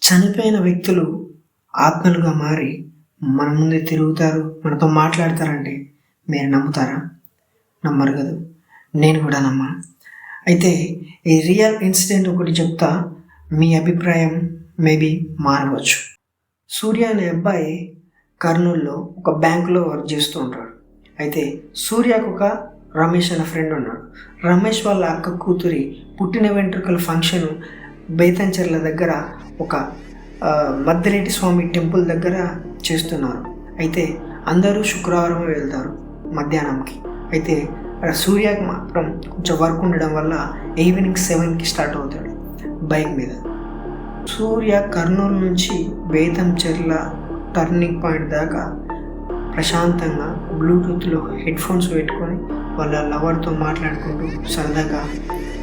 చనిపోయిన వ్యక్తులు ఆత్మలుగా మారి మన ముందే తిరుగుతారు, మనతో మాట్లాడతారంటే మీరు నమ్ముతారా? నమ్మరు కదా. నేను కూడా నమ్మను. అయితే ఈ రియల్ ఇన్సిడెంట్ ఒకటి చెప్తా, మీ అభిప్రాయం మేబీ మారవచ్చు. సూర్య అనే అబ్బాయి కర్నూలులో ఒక బ్యాంకులో వర్క్ చేస్తూ ఉంటాడు. అయితే సూర్యకు ఒక రమేష్ అనే ఫ్రెండ్ ఉన్నాడు. రమేష్ వాళ్ళ అక్క కూతురి పుట్టిన వెంట్రుకల ఫంక్షన్ బేతంచెర్ల దగ్గర ఒక మద్దిరెడ్డి స్వామి టెంపుల్ దగ్గర చేస్తున్నారు. అయితే అందరూ శుక్రవారం వెళ్తారు మధ్యాహ్నంకి. అయితే సూర్యకి మాత్రం కొంచెం వర్క్ ఉండడం వల్ల ఈవినింగ్ 7కి స్టార్ట్ అవుతాడు బైక్ మీద. సూర్య కర్నూలు నుంచి బేతంచెర్ల టర్నింగ్ పాయింట్ దాకా ప్రశాంతంగా బ్లూటూత్లో హెడ్ఫోన్స్ పెట్టుకొని వాళ్ళ లవర్తో మాట్లాడుకుంటూ సరదాగా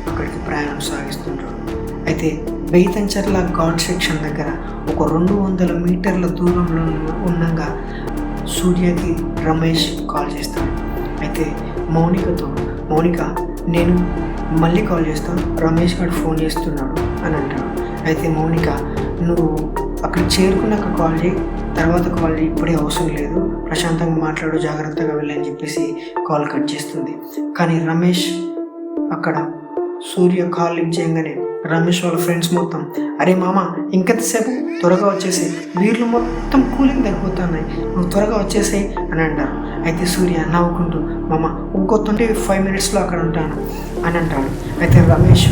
అక్కడికి ప్రయాణం సాగిస్తుంటాడు. అయితే బేతంచెర్ల ఘాట్ సెక్షన్ దగ్గర ఒక 200 మీటర్ల దూరంలో ఉండగా సూర్యకి రమేష్ కాల్ చేస్తాడు. అయితే మౌనిక నేను మళ్ళీ కాల్ చేస్తాను, రమేష్ గారు ఫోన్ చేస్తున్నాడు అని అంటాడు. అయితే మౌనిక, నువ్వు అక్కడ చేరుకున్నాక కాల్ చేయి, తర్వాత కాల్ చేయి, ఇప్పుడే అవసరం లేదు, ప్రశాంతంగా మాట్లాడు, జాగ్రత్తగా వెళ్ళని చెప్పేసి కాల్ కట్ చేస్తుంది. కానీ రమేష్ అక్కడ సూర్య కాల్ లిఫ్ట్ చేయగానే రమేష్ వాళ్ళ ఫ్రెండ్స్ మొత్తం, అరే మామ ఇంకెంతసేపు, త్వరగా వచ్చేసి, వీళ్ళు మొత్తం కూలింగ్ తగ్గిపోతున్నాయి, నువ్వు త్వరగా వచ్చేసేయి అని అంటారు. అయితే సూర్య నవ్వుకుంటూ, మామ ఇంకో 25 మినిట్స్లో అక్కడ ఉంటాను అని అంటాడు. అయితే రమేష్,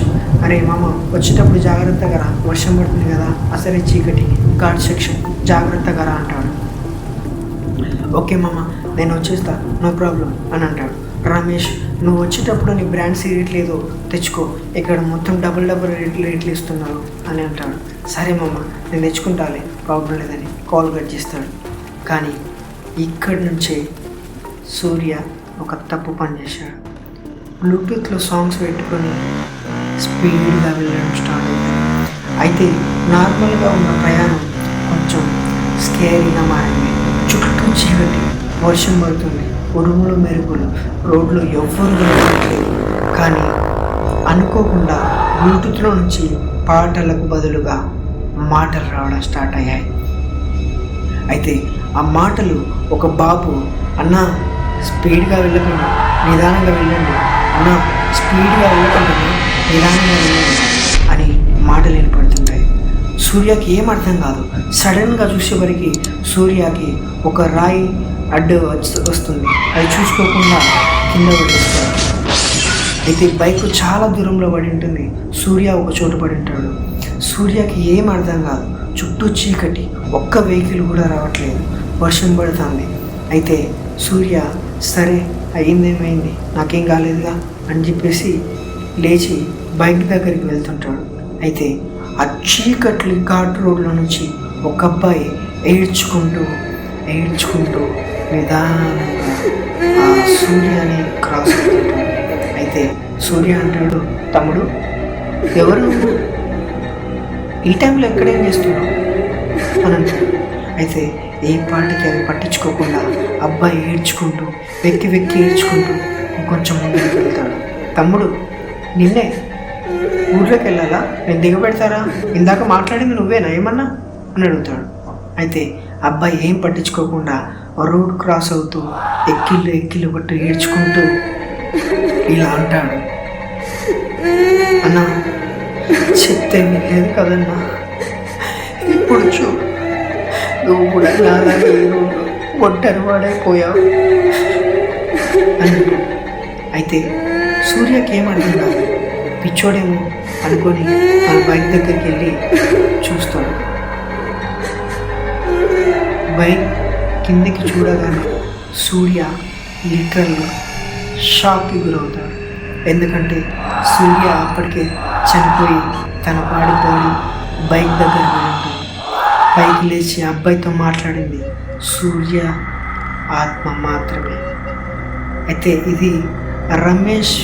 అరే మామ వచ్చేటప్పుడు జాగ్రత్తగా రా, వర్షం పడుతుంది కదా, అసలే చీకటి, ఘాట్ సెక్షన్, జాగ్రత్తగా రా అంటాడు. ఓకే మామ నేను వచ్చేస్తా, నో ప్రాబ్లం అని అంటాడు. రమేష్, నువ్వు వచ్చేటప్పుడు నీ బ్రాండ్ సిగరెట్ లేదో తెచ్చుకో, ఇక్కడ మొత్తం డబుల్ రేట్లు ఇస్తున్నారు అని అంటాడు. సరే మామ నేను తెచ్చుకుంటాలే, ప్రాబ్లం లేదని కాల్ కట్ చేస్తాడు. కానీ ఇక్కడి నుంచే సూర్య ఒక తప్పు పని చేశాడు. బ్లూటూత్లో సాంగ్స్ పెట్టుకొని స్పీడ్గా వెళ్ళడం స్టార్ట్ అవుతుంది. అయితే నార్మల్గా ఉన్న ప్రయాణం కొంచెం స్కేరీగా మారింది. చుట్టూ చీకటి, వర్షం పడుతుంది, ఉరుములు మెరుగులు, రోడ్లు ఎవ్వరు వెళ్ళట్లేదు. కానీ అనుకోకుండా బ్లూటూత్లో నుంచి పాటలకు బదులుగా మాటలు రావడం స్టార్ట్ అయ్యాయి. అయితే ఆ మాటలు ఒక బాబు, అన్నా స్పీడ్గా వెళ్ళకుండా నిదానంగా వెళ్ళండి, అన్నా స్పీడ్గా వెళ్ళకుండా నిదానంగా వెళ్ళండి అని మాటలు వినపడుతుంటాయి. సూర్యకి ఏం అర్థం కాదు. సడన్గా చూసేవరికి సూర్యకి ఒక రాయి అడ్డు వస్తుంది. అది చూసుకోకుండా కింద పడిస్తాడు. అయితే బైక్ చాలా దూరంలో పడి ఉంటుంది. సూర్య ఒక చోటు పడి ఉంటాడు. సూర్యకి ఏం అర్థం కాదు. చుట్టూ చీకటి, ఒక్క వెహికల్ కూడా రావట్లేదు, వర్షం పడుతుంది. అయితే సూర్య సరే అయ్యిందేమైంది, నాకేం కాలేదుగా అని చెప్పేసి లేచి బైక్ దగ్గరికి వెళ్తుంటాడు. అయితే ఆ చీకట్లు ఘాట్ రోడ్లో నుంచి ఒక అబ్బాయి ఏడ్చుకుంటూ నిదానంగా ఆ సూర్యని క్రాస్ అవుతుంటాడు. అయితే సూర్య అంటాడు, తమ్ముడు ఎవరు ఈ టైంలో ఎక్కడేం చేస్తున్నావు అని అంటాడు. అయితే ఏ పాటికి అది పట్టించుకోకుండా అబ్బాయి ఏడ్చుకుంటూ వెక్కి ఏడ్చుకుంటూ కొంచెం ముందుకు వెళ్తాడు. తమ్ముడు నిన్నే ఊర్లోకి వెళ్ళాలా, నేను దిగబెడతారా, ఇందాక మాట్లాడింది నువ్వేనా ఏమన్నా అని అడుగుతాడు. అయితే అబ్బాయి ఏం పట్టించుకోకుండా రోడ్ క్రాస్ అవుతూ ఎక్కిళ్ళు పట్టు ఏడ్చుకుంటూ ఇలా అంటాడు, అన్నా చెప్తే లేదు కదన్నా, ఇప్పుడు చూ నువ్వు కూడా నాలాగే ఒంటరి వాడైపోయావు అని. అయితే సూర్యకి ఏమర్థం కాదు, పిచ్చోడేమో అనుకొని తన బైక్ దగ్గరికి వెళ్ళి చూస్తాడు. బైక్ కిందికి చూడగానే సూర్య లిటరల్గా షాక్కి గురవుతాడు. ఎందుకంటే సూర్య అప్పటికే చనిపోయి తన బాడీ బైక్ దగ్గర ఉంటుంది. పైకి లేచి అబ్బాయితో మాట్లాడింది సూర్య ఆత్మ మాత్రమే. అయితే ఇది రమేష్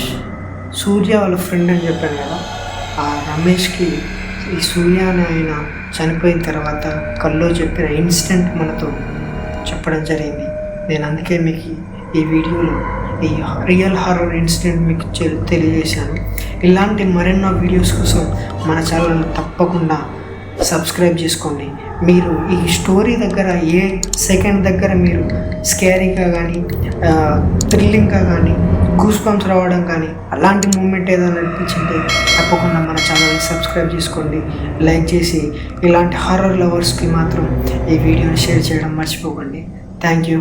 సూర్య వాళ్ళ ఫ్రెండ్ అని చెప్పాను కదా, ఆ రమేష్కి ఈ సూర్య అని ఆయన చనిపోయిన తర్వాత కల్లో చెప్పిన ఇన్సిడెంట్ మనతో చెప్పడం జరిగింది. నేను అందుకే మీకు ఈ వీడియోలో ఈ రియల్ హారర్ ఇన్సిడెంట్ మీకు తెలియజేశాను. ఇలాంటి మరెన్నో వీడియోస్ కోసం మన ఛానల్ తప్పకుండా సబ్స్క్రైబ్ చేసుకోండి. మీరు ఈ స్టోరీ దగ్గర ఏ సెకండ్ దగ్గర మీరు స్కేరీగా కానీ థ్రిల్లింగ్గా కానీ గూస్ బంప్స్ రావడం కానీ అలాంటి మూమెంట్ ఏదైనా అనిపించింటే తప్పకుండా మన ఛానల్ని సబ్స్క్రైబ్ చేసుకోండి, లైక్ చేసి ఇలాంటి హారర్ లవర్స్కి మాత్రం ఈ వీడియోని షేర్ చేయడం మర్చిపోకండి. Thank you.